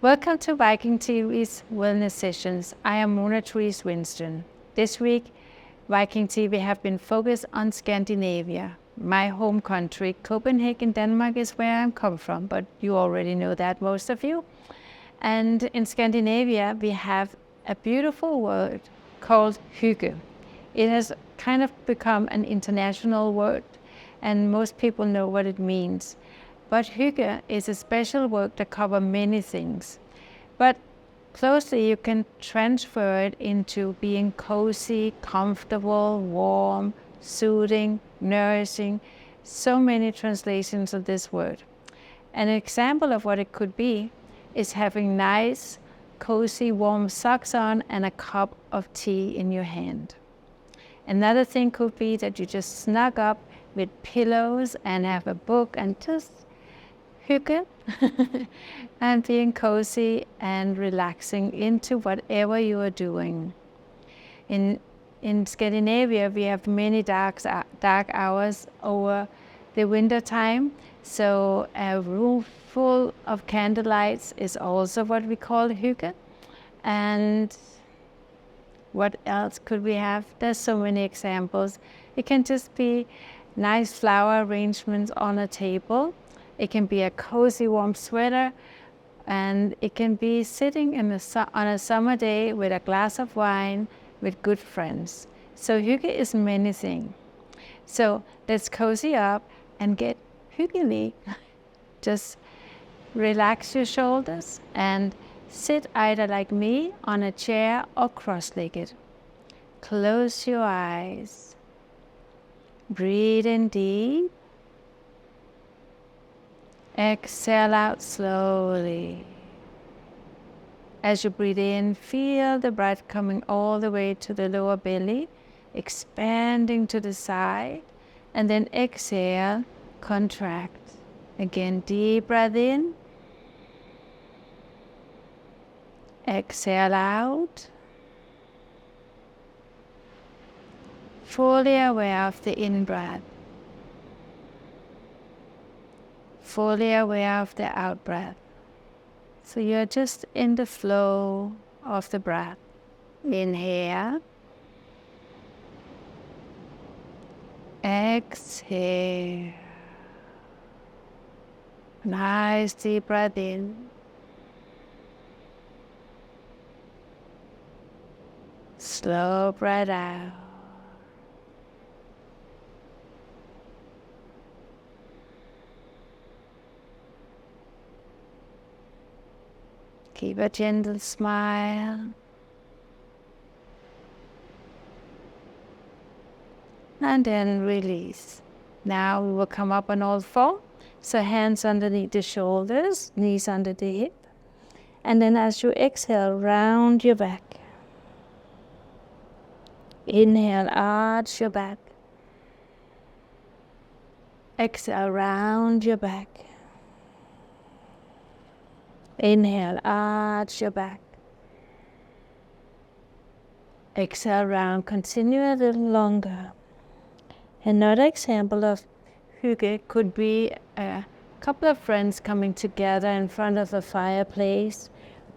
Welcome to Viking.TV's Wellness Sessions. I am Therese Winston. This week, Viking.TV have been focused on Scandinavia. My home country, Copenhagen, Denmark, is where I come from, but you already know that, most of you. And in Scandinavia, we have a beautiful word called Hygge. It has kind of become an international word, and most people know what it means. But Hygge is a special word that covers many things. But closely you can transfer it into being cozy, comfortable, warm, soothing, nourishing. So many translations of this word. An example of what it could be is having nice, cozy, warm socks on and a cup of tea in your hand. Another thing could be that you just snug up with pillows and have a book and just hygge and being cozy and relaxing into whatever you are doing. In Scandinavia, we have many dark hours over the winter time, so a room full of candlelights is also what we call hygge. And what else could we have? There's so many examples. It can just be nice flower arrangements on a table. It can be a cozy warm sweater, and it can be sitting on a summer day with a glass of wine with good friends. So hygge is many things. So let's cozy up and get hyggelig. Just relax your shoulders and sit either like me on a chair or cross-legged. Close your eyes. Breathe in deep. Exhale out slowly. As you breathe in, feel the breath coming all the way to the lower belly, expanding to the side, and then exhale, contract. Again, deep breath in. Exhale out. Fully aware of the in-breath. Fully aware of the out-breath. So you're just in the flow of the breath. Inhale. Exhale. Nice deep breath in. Slow breath out. Keep a gentle smile. And then release. Now we will come up on all four. So hands underneath the shoulders, knees under the hip. And then as you exhale, round your back. Inhale, arch your back. Exhale, round your back. Inhale, arch your back. Exhale, round. Continue a little longer. Another example of hygge could be a couple of friends coming together in front of a fireplace,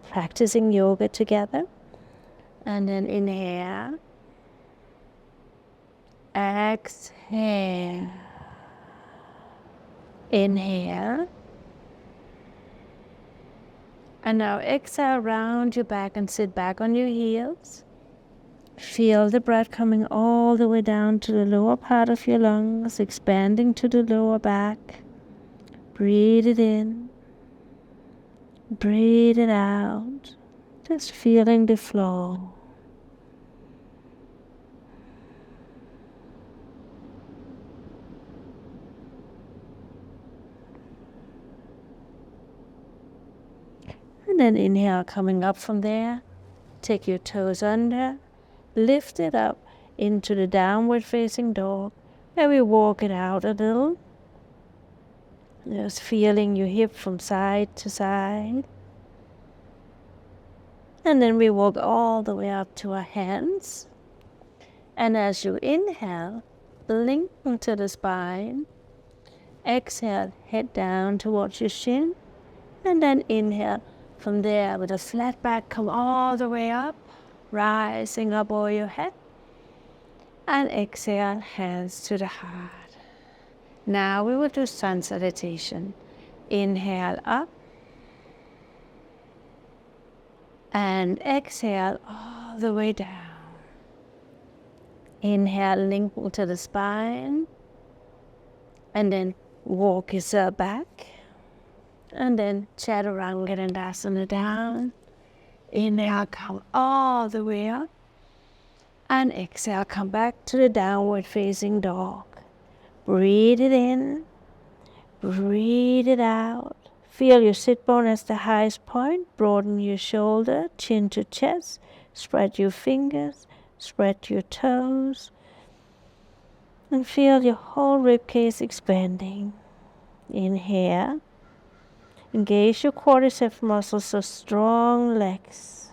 practicing yoga together. And then inhale. Exhale. Inhale. And now exhale, round your back and sit back on your heels. Feel the breath coming all the way down to the lower part of your lungs, expanding to the lower back. Breathe it in. Breathe it out. Just feeling the flow. And then inhale, coming up from there. Take your toes under. Lift it up into the downward facing dog. Where we walk it out a little. Just feeling your hip from side to side. And then we walk all the way up to our hands. And as you inhale, lengthen to the spine. Exhale, head down towards your shin. And then inhale, From there, with a flat back, come all the way up, rising up over your head. And exhale, hands to the heart. Now we will do sun salutation. Inhale up. And exhale all the way down. Inhale, lengthen to the spine. And then walk yourself back. And then Chaturanga down. Inhale, come all the way up. And exhale, come back to the downward facing dog. Breathe it in. Breathe it out. Feel your sit bone as the highest point. Broaden your shoulder, chin to chest. Spread your fingers. Spread your toes. And feel your whole ribcage expanding. Inhale. Engage your quadriceps muscles, so strong legs.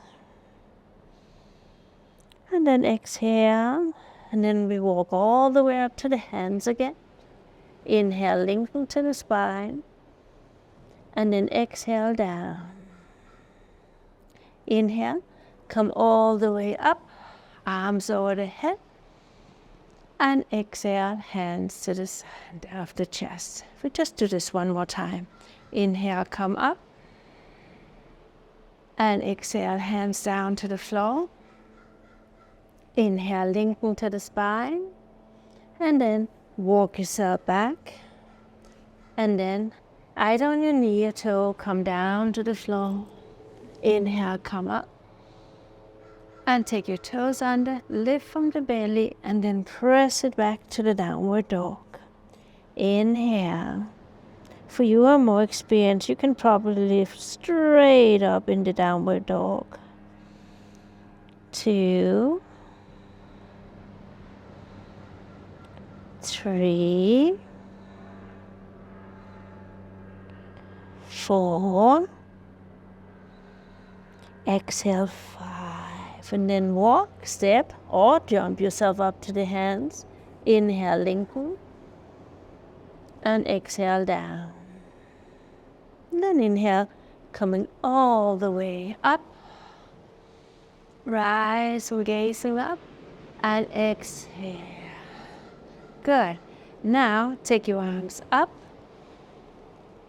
And then exhale. And then we walk all the way up to the hands again. Inhale, lengthen to the spine. And then exhale down. Inhale, come all the way up. Arms over the head. And exhale, hands to the side of the chest. We just do this one more time. Inhale, come up. And exhale, hands down to the floor. Inhale, lengthen to the spine. And then walk yourself back. And then either on your knee or toe, come down to the floor. Inhale, come up. And take your toes under, lift from the belly, and then press it back to the downward dog. Inhale. For you are more experienced, you can probably lift straight up in the downward dog. 2, 3, 4. Exhale, 5. And then walk, step, or jump yourself up to the hands. Inhale, lengthen. And exhale, down. And then inhale, coming all the way up. Rise, gazing up. And exhale. Good. Now, take your arms up.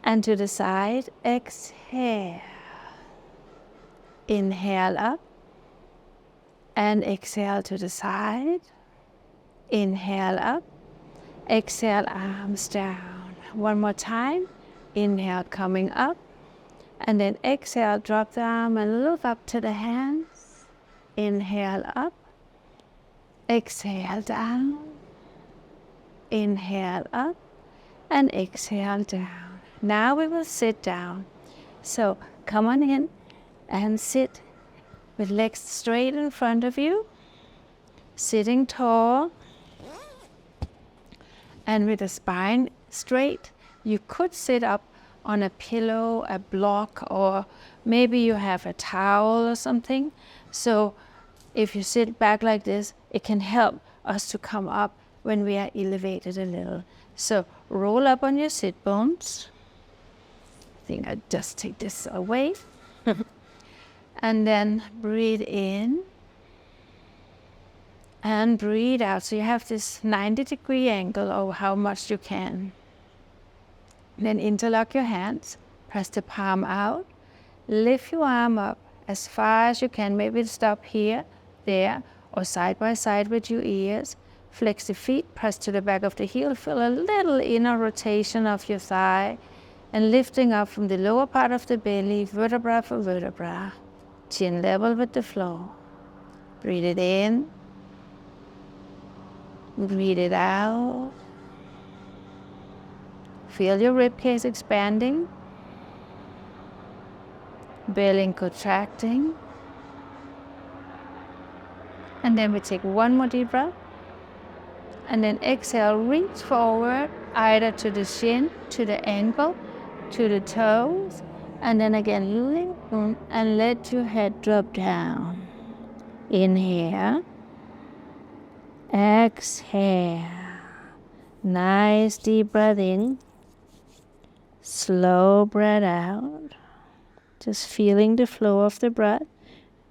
And to the side, exhale. Inhale up. And exhale to the side. Inhale up. Exhale, arms down. One more time. Inhale, coming up. And then exhale, drop the arm and look up to the hands. Inhale up. Exhale down. Inhale up. And exhale down. Now we will sit down. So come on in and sit with legs straight in front of you. Sitting tall. And with the spine straight. You could sit up on a pillow, a block, or maybe you have a towel or something. So if you sit back like this, it can help us to come up when we are elevated a little. So roll up on your sit bones. I think I just take this away. And then breathe in. And breathe out. So you have this 90-degree angle of how much you can. Then interlock your hands, press the palm out, lift your arm up as far as you can, maybe stop here, there, or side by side with your ears. Flex the feet, press to the back of the heel, feel a little inner rotation of your thigh, and lifting up from the lower part of the belly, vertebra for vertebra, chin level with the floor. Breathe it in, breathe it out. Feel your ribcage expanding, belly contracting. And then we take one more deep breath. And then exhale, reach forward, either to the shin, to the ankle, to the toes. And then again, lengthen and let your head drop down. Inhale. Exhale. Nice deep breath in. Slow breath out. Just feeling the flow of the breath.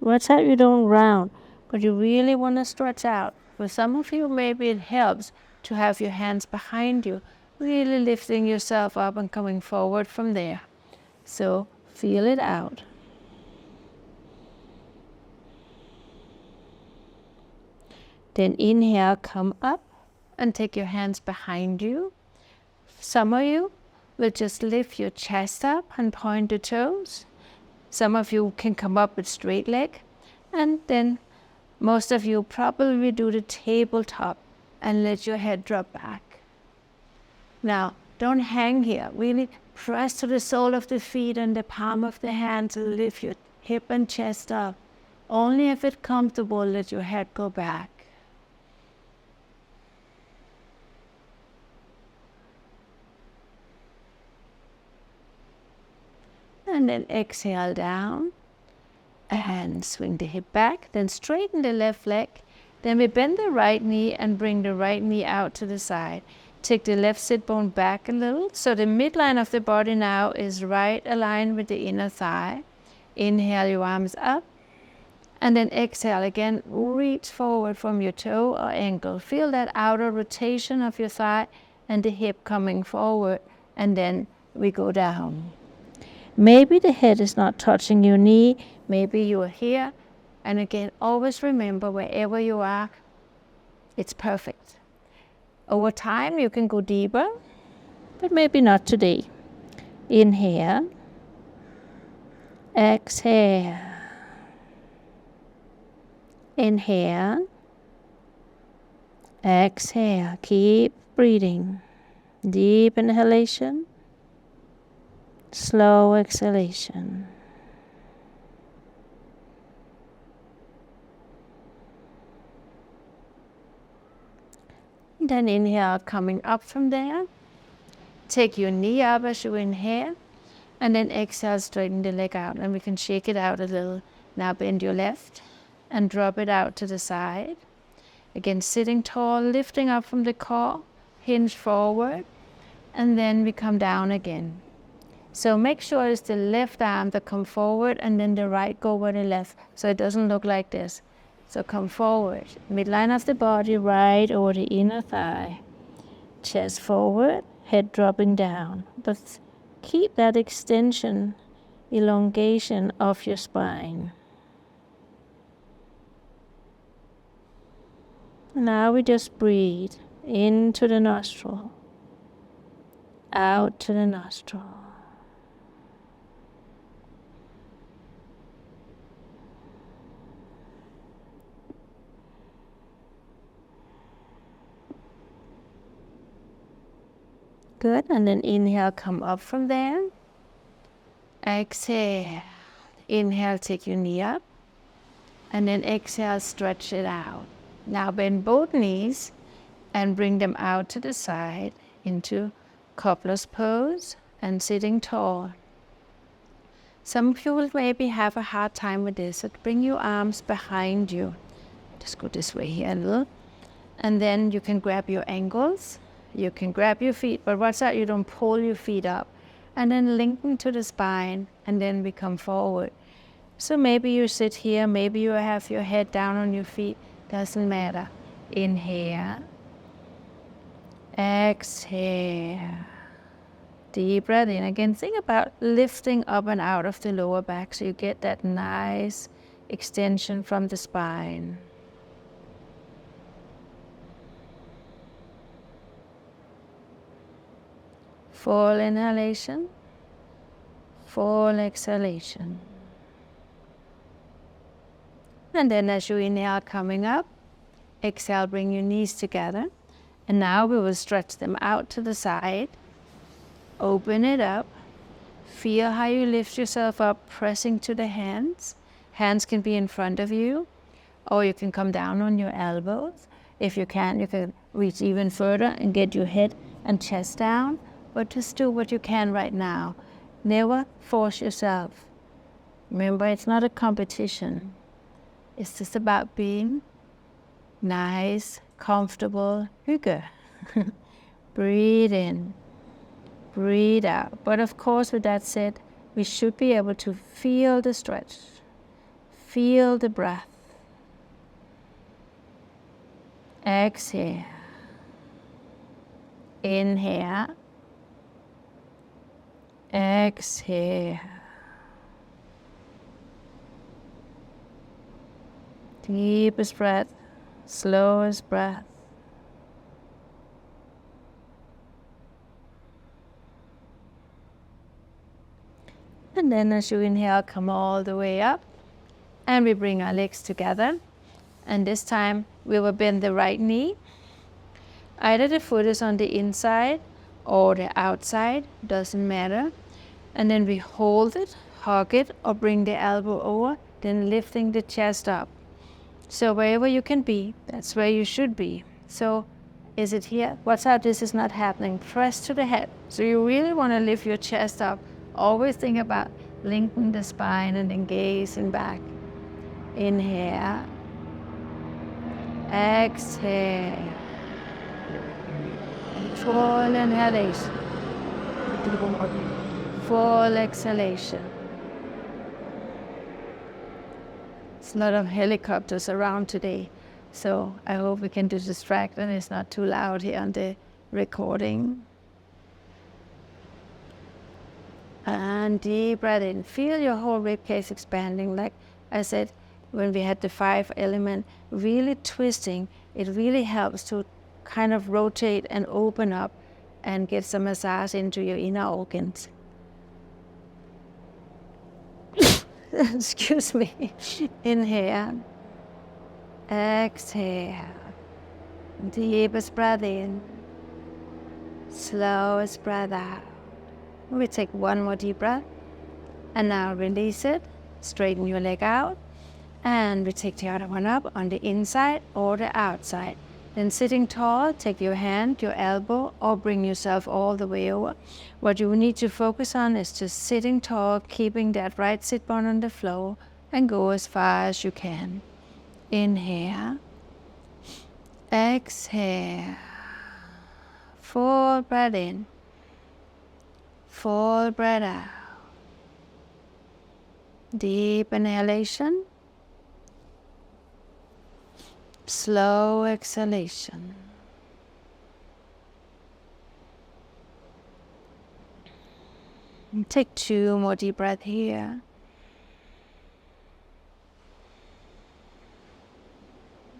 Watch out you don't round, but you really want to stretch out. For some of you, maybe it helps to have your hands behind you, really lifting yourself up and coming forward from there. So feel it out. Then inhale, come up and take your hands behind you. Some of you will just lift your chest up and point the toes. Some of you can come up with straight leg. And then most of you probably do the tabletop and let your head drop back. Now, don't hang here. Really press to the sole of the feet and the palm of the hand to lift your hip and chest up. Only if it's comfortable, let your head go back. And then exhale down and swing the hip back. Then straighten the left leg. Then we bend the right knee and bring the right knee out to the side. Take the left sit bone back a little. So the midline of the body now is right aligned with the inner thigh. Inhale your arms up. And then exhale again. Reach forward from your toe or ankle. Feel that outer rotation of your thigh and the hip coming forward. And then we go down. Maybe the head is not touching your knee. Maybe you are here. And again, always remember, wherever you are, it's perfect. Over time, you can go deeper, but maybe not today. Inhale. Exhale. Inhale. Exhale. Keep breathing. Deep inhalation. Slow exhalation. Then inhale, coming up from there. Take your knee up as you inhale. And then exhale, straighten the leg out. And we can shake it out a little. Now bend your left and drop it out to the side. Again, sitting tall, lifting up from the core. Hinge forward. And then we come down again. So make sure it's the left arm that come forward and then the right go with the left. So it doesn't look like this. So come forward. Midline of the body, right over the inner thigh. Chest forward, head dropping down. But keep that extension, elongation of your spine. Now we just breathe into the nostril, out to the nostril. Good, and then inhale, come up from there. Exhale. Inhale, take your knee up. And then exhale, stretch it out. Now bend both knees and bring them out to the side into coupler's pose and sitting tall. Some of you will maybe have a hard time with this, so bring your arms behind you. Just go this way here a little. And then you can grab your ankles. You can grab your feet, but watch out you don't pull your feet up. And then lengthen to the spine, and then we come forward. So maybe you sit here, maybe you have your head down on your feet. Doesn't matter. Inhale. Exhale. Deep breath in. Again, think about lifting up and out of the lower back so you get that nice extension from the spine. Full inhalation, full exhalation. And then as you inhale, coming up, exhale, bring your knees together. And now we will stretch them out to the side. Open it up. Feel how you lift yourself up, pressing to the hands. Hands can be in front of you, or you can come down on your elbows. If you can, you can reach even further and get your head and chest down. But just do what you can right now. Never force yourself. Remember, it's not a competition. It's just about being nice, comfortable, Hygge. Breathe in, breathe out. But of course, with that said, we should be able to feel the stretch, feel the breath. Exhale. Inhale. Exhale. Deepest breath, slowest breath. And then as you inhale, come all the way up. And we bring our legs together. And this time we will bend the right knee. Either the foot is on the inside or the outside, doesn't matter. And then we hold it, hug it, or bring the elbow over, then lifting the chest up. So wherever you can be, that's where you should be. So is it here? Watch out, this is not happening. Press to the head. So you really want to lift your chest up. Always think about linking the spine and then gazing back. Inhale. Exhale. Full inhalation. Full exhalation. There's a lot of helicopters around today, so I hope we can do distract and it's not too loud here on the recording. And deep breath in. Feel your whole ribcage expanding. Like I said, when we had the 5 element, really twisting, it really helps to kind of rotate and open up and get some massage into your inner organs. Excuse me. Inhale. Exhale. Deepest breath in. Slowest breath out. We take one more deep breath. And now release it. Straighten your leg out. And we take the other one up on the inside or the outside. Then sitting tall, take your hand, your elbow, or bring yourself all the way over. What you need to focus on is just sitting tall, keeping that right sit bone on the floor, and go as far as you can. Inhale. Exhale. Full breath in. Full breath out. Deep inhalation. Slow exhalation. And take 2 more deep breaths here.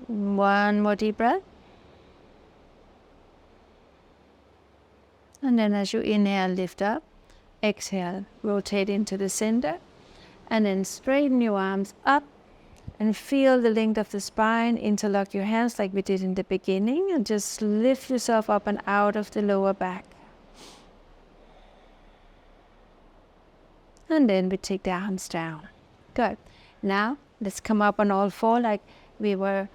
One more deep breath. And then as you inhale, lift up. Exhale, rotate into the center. And then straighten your arms up. And feel the length of the spine, interlock your hands like we did in the beginning, and just lift yourself up and out of the lower back. And then we take the arms down. Good. Now, let's come up on all 4 like we were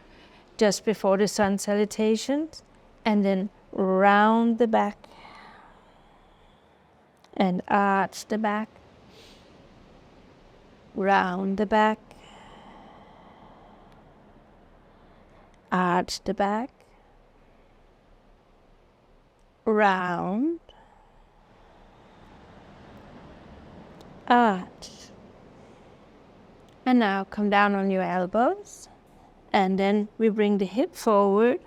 just before the sun salutations, and then round the back, and arch the back, round the back, arch the back, round, arch. And now come down on your elbows, and then we bring the hip forward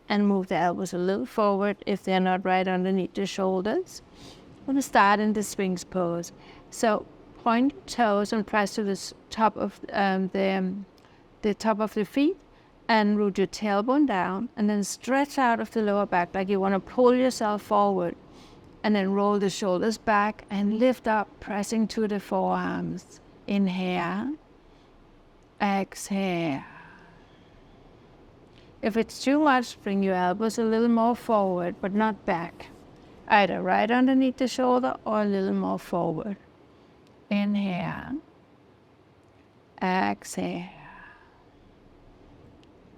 and move the elbows a little forward if they're not right underneath the shoulders. We're going to start in the Sphinx pose. So point your toes and press to the top of the top of the feet, and root your tailbone down, and then stretch out of the lower back like you want to pull yourself forward, and then roll the shoulders back and lift up, pressing to the forearms. Inhale. Exhale. If it's too much, bring your elbows a little more forward, but not back. Either right underneath the shoulder or a little more forward. Inhale. Exhale.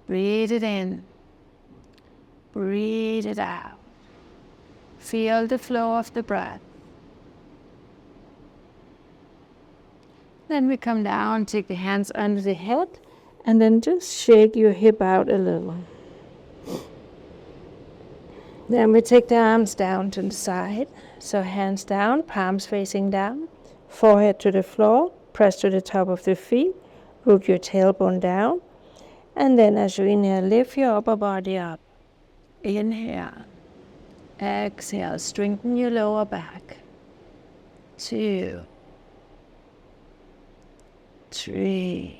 Breathe it in. Breathe it out. Feel the flow of the breath. Then we come down, take the hands under the head, and then just shake your hip out a little. Then we take the arms down to the side. So hands down, palms facing down. Forehead to the floor, press to the top of the feet, root your tailbone down. And then as you inhale, lift your upper body up. Inhale. Exhale, strengthen your lower back. 2, 3.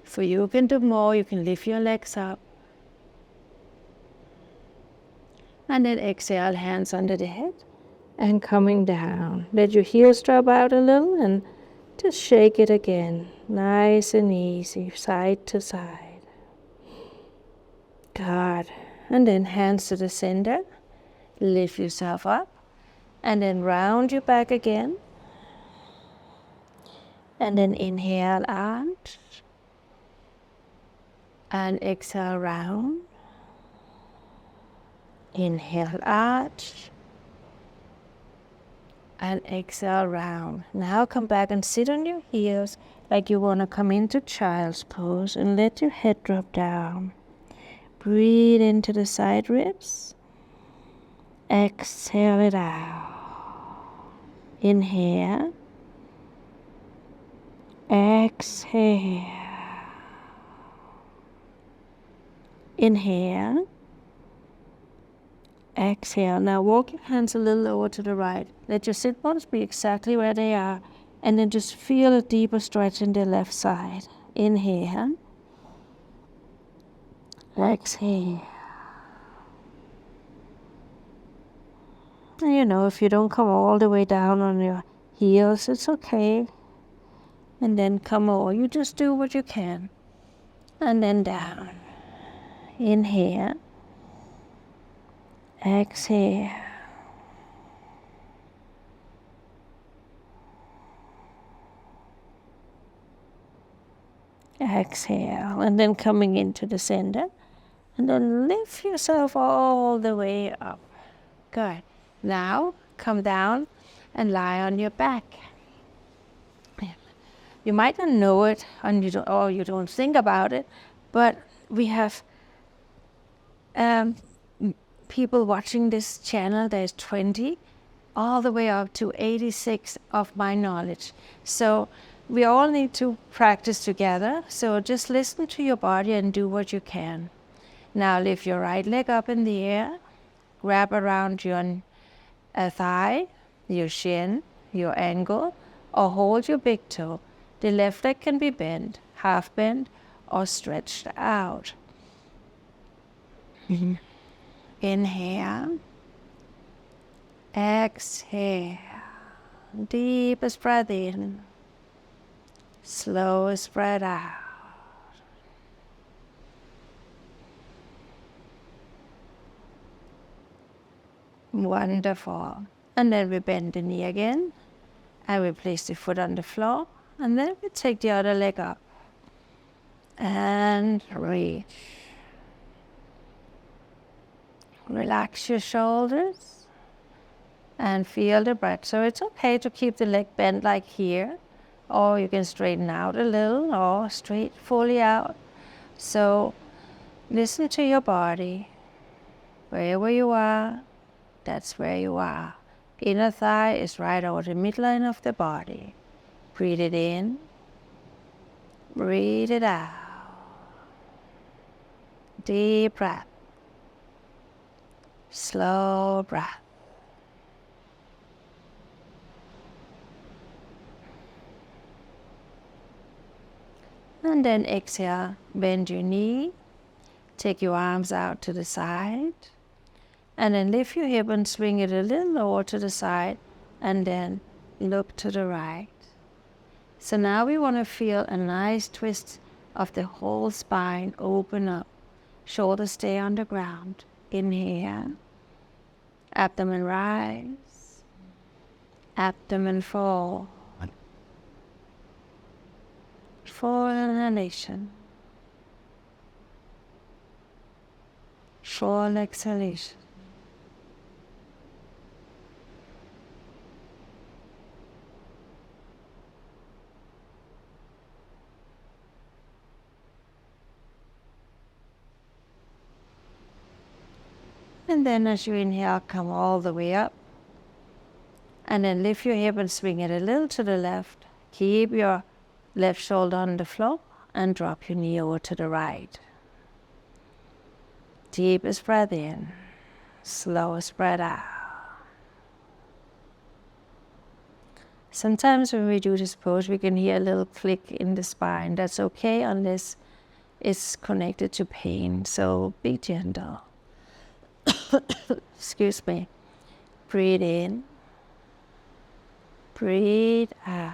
For you can do more, you can lift your legs up. And then exhale, hands under the head and coming down. Let your heels drop out a little and just shake it again. Nice and easy, side to side. Good. And then hands to the center. Lift yourself up. And then round your back again. And then inhale out. And exhale round. Inhale out. And exhale round. Now come back and sit on your heels like you want to come into child's pose and let your head drop down. Breathe into the side ribs. Exhale it out. Inhale. Exhale. Inhale. Exhale. Now walk your hands a little over to the right. Let your sit bones be exactly where they are. And then just feel a deeper stretch in the left side. Inhale. Exhale. And if you don't come all the way down on your heels, it's okay. And then come over. You just do what you can. And then down. Inhale. Exhale. Exhale. And then coming into the center. And then lift yourself all the way up. Good. Now come down and lie on your back. You might not know it or you don't think about it, but we have people watching this channel. There's 20 all the way up to 86 of my knowledge. So we all need to practice together. So just listen to your body and do what you can. Now lift your right leg up in the air, wrap around your thigh, your shin, your ankle, or hold your big toe. The left leg can be bent, half bent, or stretched out. Inhale. Exhale. Deepest breath in. Slowest breath out. Wonderful. And then we bend the knee again. And we place the foot on the floor. And then we take the other leg up. And reach. Relax your shoulders. And feel the breath. So it's okay to keep the leg bent like here. Or you can straighten out a little or straight fully out. So listen to your body. Wherever you are, that's where you are. Inner thigh is right over the midline of the body. Breathe it in. Breathe it out. Deep breath. Slow breath. And then exhale, bend your knee, take your arms out to the side, and then lift your hip and swing it a little over to the side, and then look to the right. So now we want to feel a nice twist of the whole spine, open up, shoulders stay on the ground. Inhale, abdomen rise, abdomen fall. Full inhalation. Full exhalation. And then as you inhale, come all the way up. And then lift your hip and swing it a little to the left. Keep your left shoulder on the floor and drop your knee over to the right. Deepest breath in, slowest breath out. Sometimes when we do this pose, we can hear a little click in the spine. That's okay unless it's connected to pain, so be gentle. Excuse me. Breathe in. Breathe out.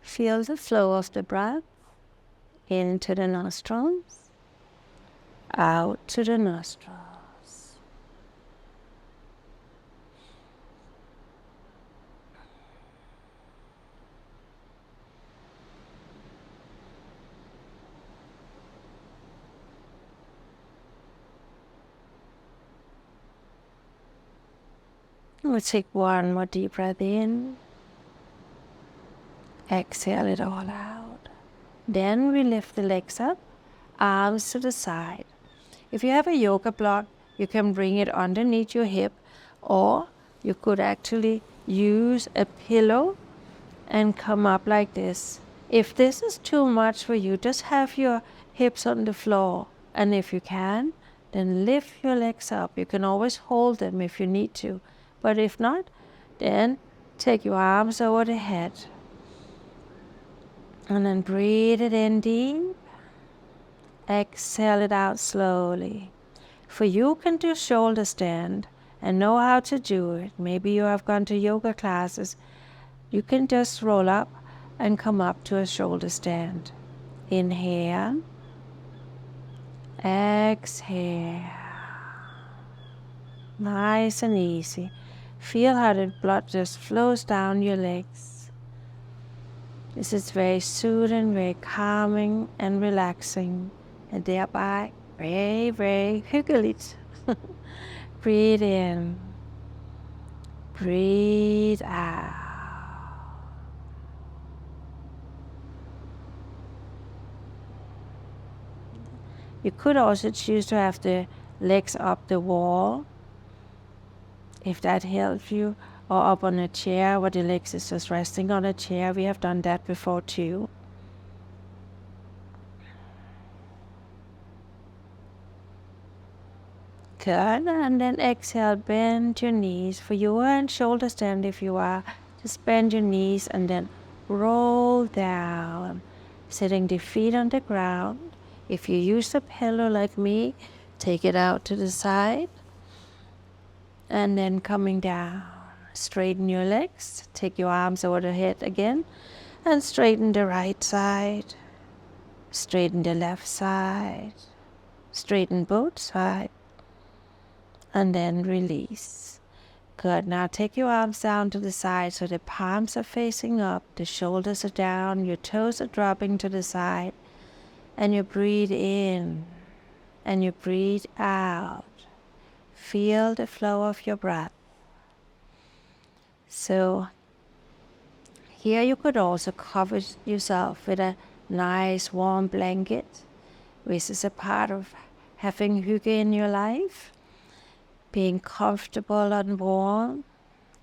Feel the flow of the breath into the nostrils, out to the nostrils. We'll take one more deep breath in. Exhale it all out. Then we lift the legs up, arms to the side. If you have a yoga block, you can bring it underneath your hip, or you could actually use a pillow and come up like this. If this is too much for you, just have your hips on the floor. And if you can, then lift your legs up. You can always hold them if you need to. But if not, then take your arms over the head. And then breathe it in deep. Exhale it out slowly. For you can do shoulder stand and know how to do it. Maybe you have gone to yoga classes. You can just roll up and come up to a shoulder stand. Inhale. Exhale. Nice and easy. Feel how the blood just flows down your legs. This is very soothing, very calming and relaxing, and thereby very, very hyggeligt. Breathe in. Breathe out. You could also choose to have the legs up the wall, if that helps you, or up on a chair where the legs is just resting on a chair. We have done that before too. Good, and then exhale, bend your knees. For you are in shoulder stand if you are, just bend your knees and then roll down, sitting the feet on the ground. If you use a pillow like me, take it out to the side. And then coming down, straighten your legs, take your arms over the head again, and straighten the right side, straighten the left side, straighten both sides, and then release. Good, now take your arms down to the side so the palms are facing up, the shoulders are down, your toes are dropping to the side, and you breathe in, and you breathe out. Feel the flow of your breath. So here you could also cover yourself with a nice warm blanket, which is a part of having hygge in your life. Being comfortable and warm.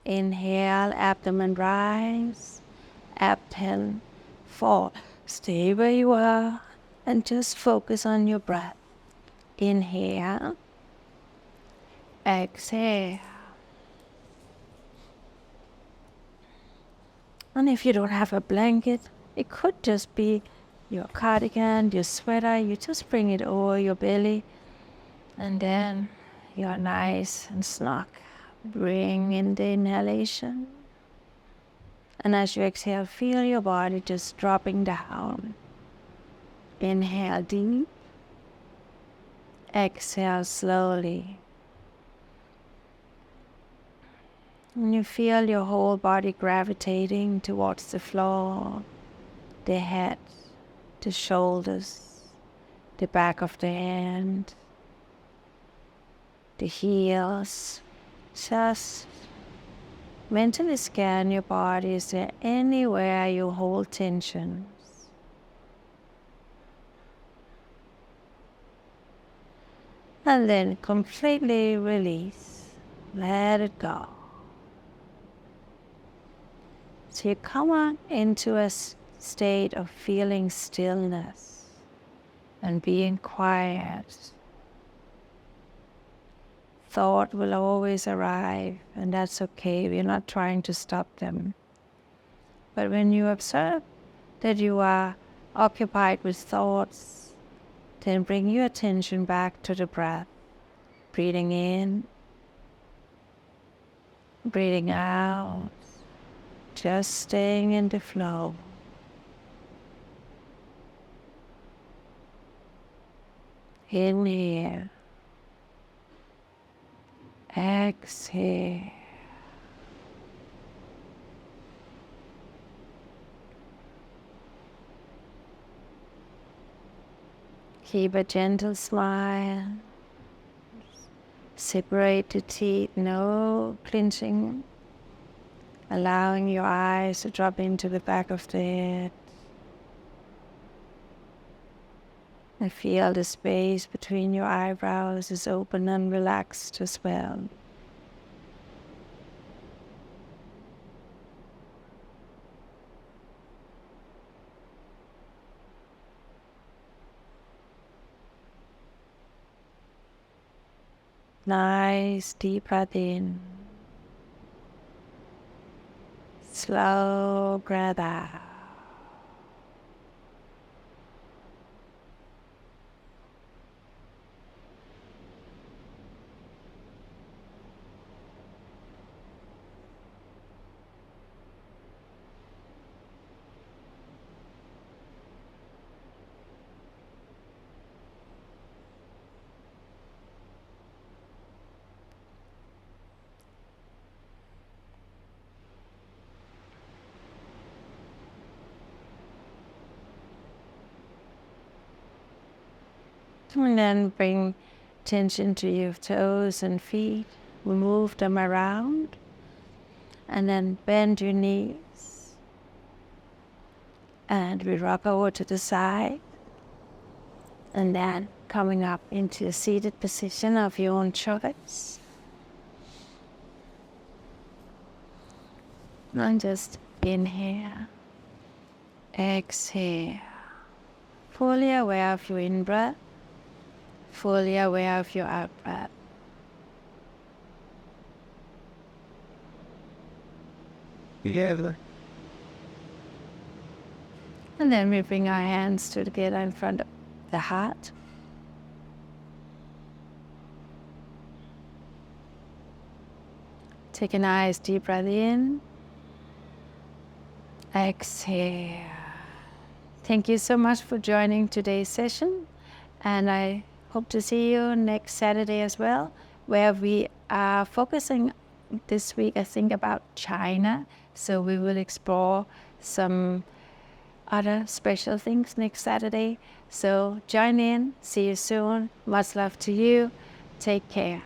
Inhale, abdomen rise. Abdomen fall. Stay where you are and just focus on your breath. Inhale. Exhale. And if you don't have a blanket, it could just be your cardigan, your sweater. You just bring it over your belly, and then you're nice and snug. Bring in the inhalation. And as you exhale, feel your body just dropping down. Inhale deep. Exhale slowly. And you feel your whole body gravitating towards the floor, the head, the shoulders, the back of the hand, the heels. Just mentally scan your body. Is there anywhere you hold tensions? And then completely release. Let it go. So you come on into a state of feeling stillness and being quiet. Thought will always arrive, and that's okay. We're not trying to stop them. But when you observe that you are occupied with thoughts, then bring your attention back to the breath. Breathing in, breathing out, just staying in the flow. Inhale, exhale. Keep a gentle smile. Separate the teeth, no clenching. Allowing your eyes to drop into the back of the head. And feel the space between your eyebrows is open and relaxed as well. Nice deep breath in. Slow breath out. And then bring attention to your toes and feet. We move them around. And then bend your knees. And we rock over to the side. And then coming up into a seated position of your own choice. And just inhale. Exhale. Fully aware of your in-breath. Fully aware of your out-breath. Together. And then we bring our hands together in front of the heart. Take a nice deep breath in. Exhale. Thank you so much for joining today's session. And I hope to see you next Saturday as well, where we are focusing this week, I think, about China. So we will explore some other special things next Saturday. So join in. See you soon. Much love to you. Take care.